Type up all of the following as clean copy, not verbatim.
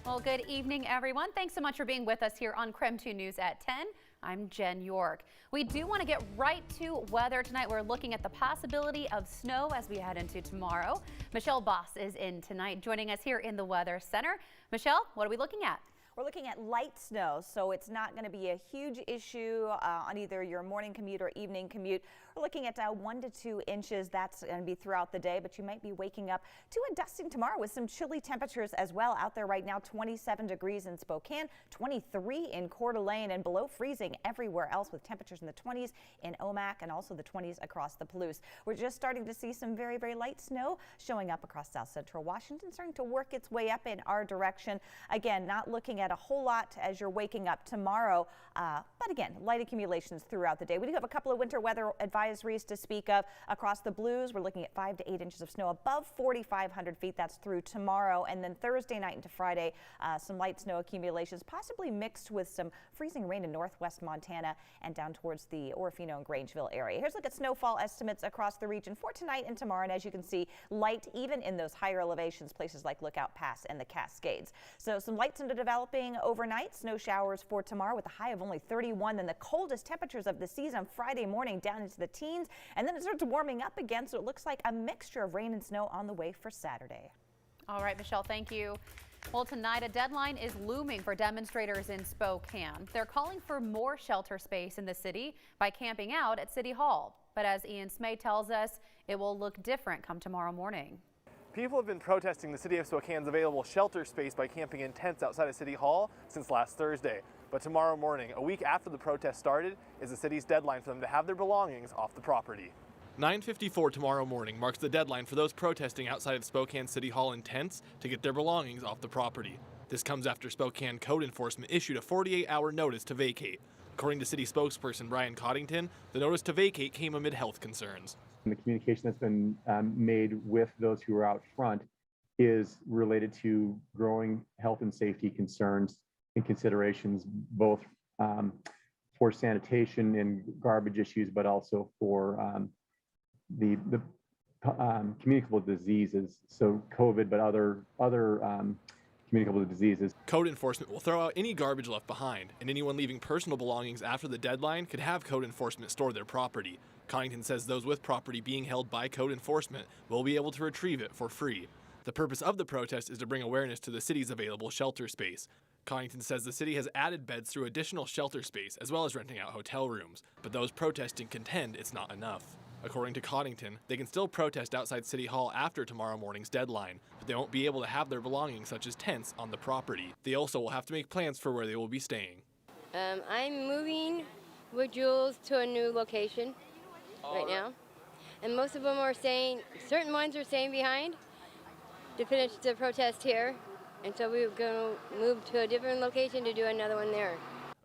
Well, good evening, everyone. Thanks so much for being with us here on KREM 2 News at 10. I'm Jen York. We do want to get right to weather tonight. We're looking at the possibility of snow as we head into tomorrow. Michelle Boss is in tonight, joining us here in the Weather Center. Michelle, what are we looking at? We're looking at light snow, so it's not going to be a huge issue on either your morning commute or evening commute. We're looking at 1 to 2 inches. That's going to be throughout the day, but you might be waking up to a dusting tomorrow with some chilly temperatures as well. Out there right now, 27 degrees in Spokane, 23 in Coeur d'Alene, and below freezing everywhere else with temperatures in the 20s in Omak and also the 20s across the Palouse. We're just starting to see some very, very light snow showing up across south central Washington, starting to work its way up in our direction. Again, not looking at a whole lot as you're waking up tomorrow, but again, light accumulations throughout the day. We do have a couple of winter weather advisories to speak of across the Blues. We're looking at 5 to 8 inches of snow above 4,500 feet. That's through tomorrow, and then Thursday night into Friday, some light snow accumulations, possibly mixed with some freezing rain in northwest Montana and down towards the Orofino and Grangeville area. Here's a look at snowfall estimates across the region for tonight and tomorrow, and as you can see, light even in those higher elevations, places like Lookout Pass and the Cascades. So some light snow developing overnight, snow showers for tomorrow with a high of only 31. Then the coldest temperatures of the season Friday morning down into the teens, and then it starts warming up again, so it looks like a mixture of rain and snow on the way for Saturday. All right, Michelle, thank you. Well, tonight a deadline is looming for demonstrators in Spokane. They're calling for more shelter space in the city by camping out at City Hall. But as Ian Smay tells us, it will look different come tomorrow morning. People have been protesting the city of Spokane's available shelter space by camping in tents outside of City Hall since last Thursday. But tomorrow morning, a week after the protest started, is the city's deadline for them to have their belongings off the property. 9:54 tomorrow morning marks the deadline for those protesting outside of Spokane City Hall in tents to get their belongings off the property. This comes after Spokane code enforcement issued a 48-hour notice to vacate. According to city spokesperson Brian Coddington, the notice to vacate came amid health concerns. The communication that's been made with those who are out front is related to growing health and safety concerns and considerations, both for sanitation and garbage issues, but also for the communicable diseases. So COVID, but other communicable diseases. Code enforcement will throw out any garbage left behind, and anyone leaving personal belongings after the deadline could have code enforcement store their property. Coddington says those with property being held by code enforcement will be able to retrieve it for free. The purpose of the protest is to bring awareness to the city's available shelter space. Coddington says the city has added beds through additional shelter space as well as renting out hotel rooms, but those protesting contend it's not enough. According to Coddington, they can still protest outside City Hall after tomorrow morning's deadline, but they won't be able to have their belongings such as tents on the property. They also will have to make plans for where they will be staying. I'm moving with Jules to a new location right now, and most of them are staying, certain ones are staying behind to finish the protest here, and so we're going to move to a different location to do another one there.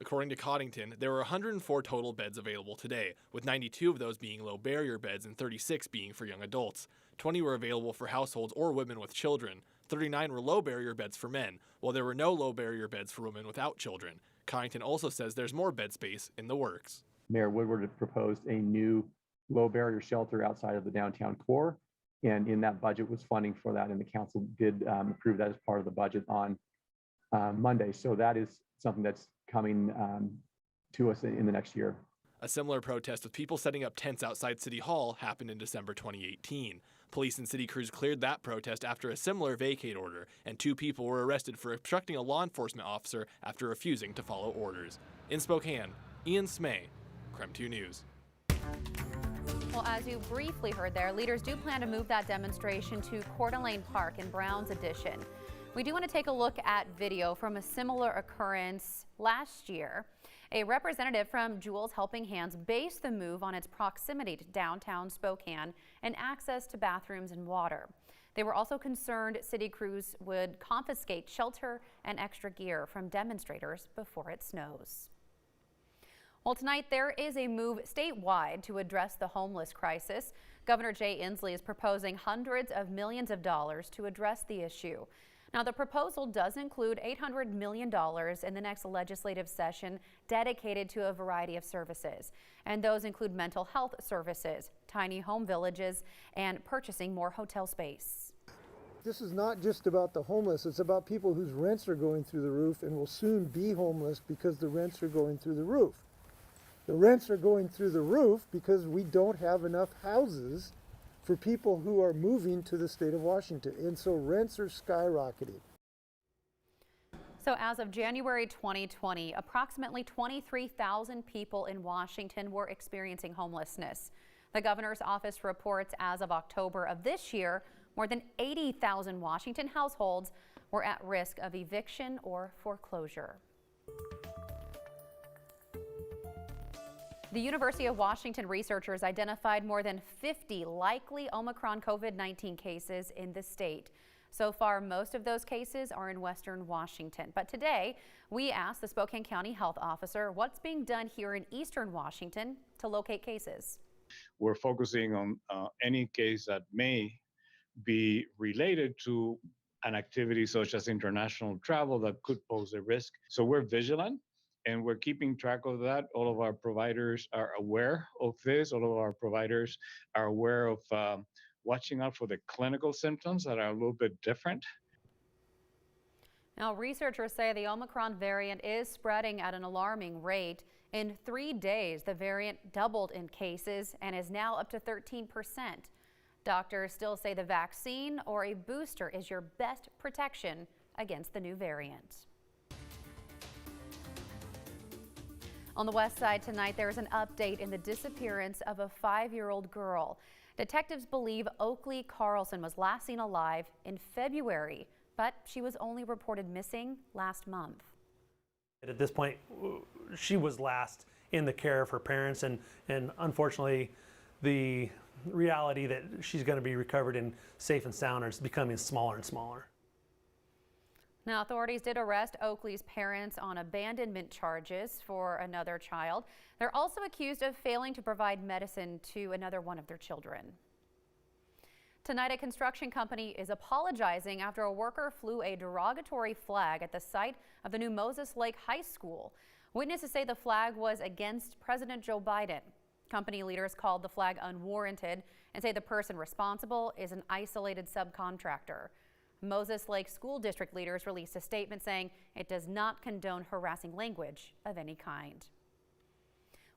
According to Coddington, there were 104 total beds available today, with 92 of those being low barrier beds and 36 being for young adults. 20 were available for households or women with children. 39 were low barrier beds for men, while there were no low barrier beds for women without children. Coddington also says there's more bed space in the works. Mayor Woodward had proposed a new low barrier shelter outside of the downtown core, and in that budget was funding for that, and the council did approve that as part of the budget on Monday. So that is something that's coming to us in the next year. A similar protest with people setting up tents outside City Hall happened in December 2018. Police and city crews cleared that protest after a similar vacate order, and 2 people were arrested for obstructing a law enforcement officer after refusing to follow orders. In Spokane, Ian Smay, KREM 2 News. Well, as you briefly heard there, leaders do plan to move that demonstration to Coeur d'Alene Park in Brown's Addition. We do want to take a look at video from a similar occurrence last year. A representative from Jules Helping Hands based the move on its proximity to downtown Spokane and access to bathrooms and water. They were also concerned city crews would confiscate shelter and extra gear from demonstrators before it snows. Well, tonight there is a move statewide to address the homeless crisis. Governor Jay Inslee is proposing hundreds of millions of dollars to address the issue. Now, the proposal does include $800 million in the next legislative session dedicated to a variety of services. And those include mental health services, tiny home villages, and purchasing more hotel space. This is not just about the homeless, it's about people whose rents are going through the roof and will soon be homeless because the rents are going through the roof. The rents are going through the roof because we don't have enough houses for people who are moving to the state of Washington, and so rents are skyrocketing. So as of January 2020, approximately 23,000 people in Washington were experiencing homelessness. The governor's office reports as of October of this year, more than 80,000 Washington households were at risk of eviction or foreclosure. The University of Washington researchers identified more than 50 likely Omicron COVID-19 cases in the state. So far, most of those cases are in Western Washington. But today, we asked the Spokane County Health Officer what's being done here in Eastern Washington to locate cases. We're focusing on any case that may be related to an activity such as international travel that could pose a risk. So we're vigilant and we're keeping track of that. All of our providers are aware of this. All of our providers are aware of watching out for the clinical symptoms that are a little bit different. Now, researchers say the Omicron variant is spreading at an alarming rate. In 3 days, the variant doubled in cases and is now up to 13%. Doctors still say the vaccine or a booster is your best protection against the new variant. On the west side tonight, there is an update in the disappearance of a 5-year-old girl. Detectives believe Oakley Carlson was last seen alive in February, but she was only reported missing last month. At this point, she was last in the care of her parents, and unfortunately, the reality that she's going to be recovered and safe and sound is becoming smaller and smaller. Now, authorities did arrest Oakley's parents on abandonment charges for another child. They're also accused of failing to provide medicine to another one of their children. Tonight, a construction company is apologizing after a worker flew a derogatory flag at the site of the new Moses Lake High School. Witnesses say the flag was against President Joe Biden. Company leaders called the flag unwarranted and say the person responsible is an isolated subcontractor. Moses Lake School District leaders released a statement saying it does not condone harassing language of any kind.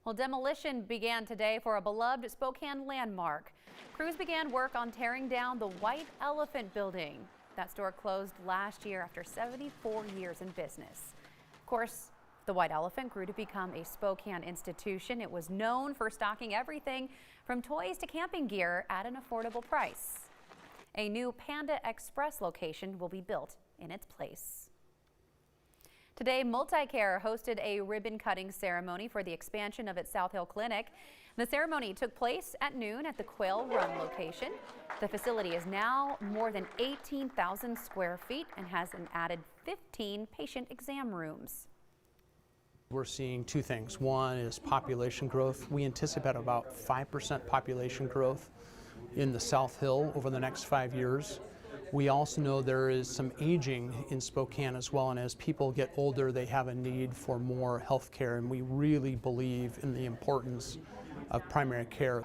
Well, demolition began today for a beloved Spokane landmark. Crews began work on tearing down the White Elephant building. That store closed last year after 74 years in business. Of course, the White Elephant grew to become a Spokane institution. It was known for stocking everything from toys to camping gear at an affordable price. A new Panda Express location will be built in its place. Today, MultiCare hosted a ribbon-cutting ceremony for the expansion of its South Hill clinic. The ceremony took place at noon at the Quail Run location. The facility is now more than 18,000 square feet and has an added 15 patient exam rooms. We're seeing two things. One is population growth. We anticipate about 5% population growth in the South Hill over the next 5 years. We also know there is some aging in Spokane as well, and as people get older, they have a need for more health care, and we really believe in the importance of primary care.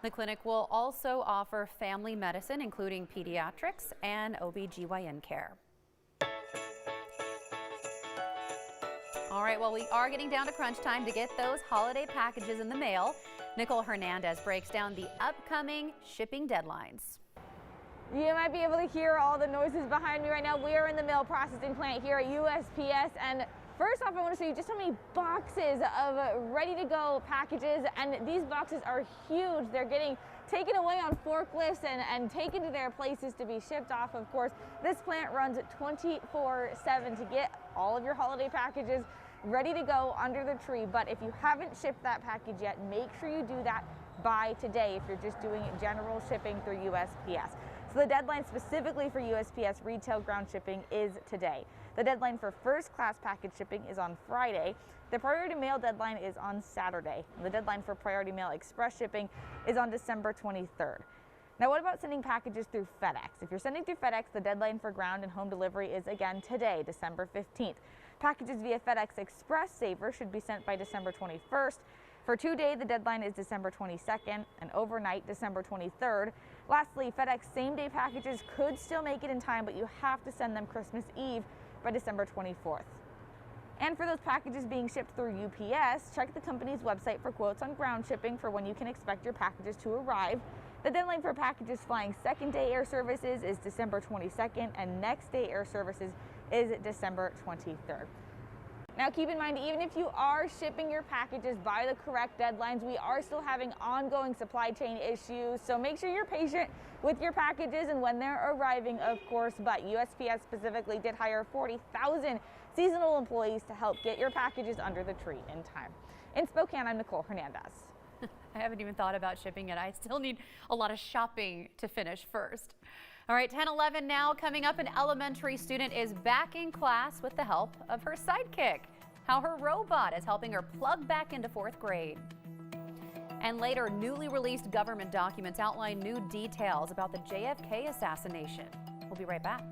The clinic will also offer family medicine, including pediatrics and OB/GYN care. All right, well, we are getting down to crunch time to get those holiday packages in the mail. Nicole Hernandez breaks down the upcoming shipping deadlines. You might be able to hear all the noises behind me right now. We are in the mail processing plant here at USPS, and first off, I want to show you just how many boxes of ready-to-go packages, and these boxes are huge. They're getting taken away on forklifts and taken to their places to be shipped off. Of course, this plant runs 24/7 to get all of your holiday packages ready to go under the tree. But if you haven't shipped that package yet, make sure you do that by today if you're just doing general shipping through USPS. So the deadline specifically for USPS retail ground shipping is today. The deadline for first class package shipping is on Friday. The priority mail deadline is on Saturday. The deadline for priority mail express shipping is on December 23rd. Now, what about sending packages through FedEx? If you're sending through FedEx, the deadline for ground and home delivery is again today, December 15th. Packages via FedEx Express Saver should be sent by December 21st. For 2-day, the deadline is December 22nd, and overnight, December 23rd. Lastly, FedEx same-day packages could still make it in time, but you have to send them Christmas Eve by December 24th. And for those packages being shipped through UPS, check the company's website for quotes on ground shipping for when you can expect your packages to arrive. The deadline for packages flying second-day air services is December 22nd, and next-day air services is December 23rd. Now keep in mind, even if you are shipping your packages by the correct deadlines, we are still having ongoing supply chain issues, so make sure you're patient with your packages and when they're arriving, of course. But USPS specifically did hire 40,000 seasonal employees to help get your packages under the tree in time. In Spokane, I'm Nicole Hernandez. I haven't even thought about shipping yet. I still need a lot of shopping to finish first. All right, 10:11 now. Coming up, an elementary student is back in class with the help of her sidekick. How her robot is helping her plug back into 4th grade. And later, newly released government documents outline new details about the JFK assassination. We'll be right back.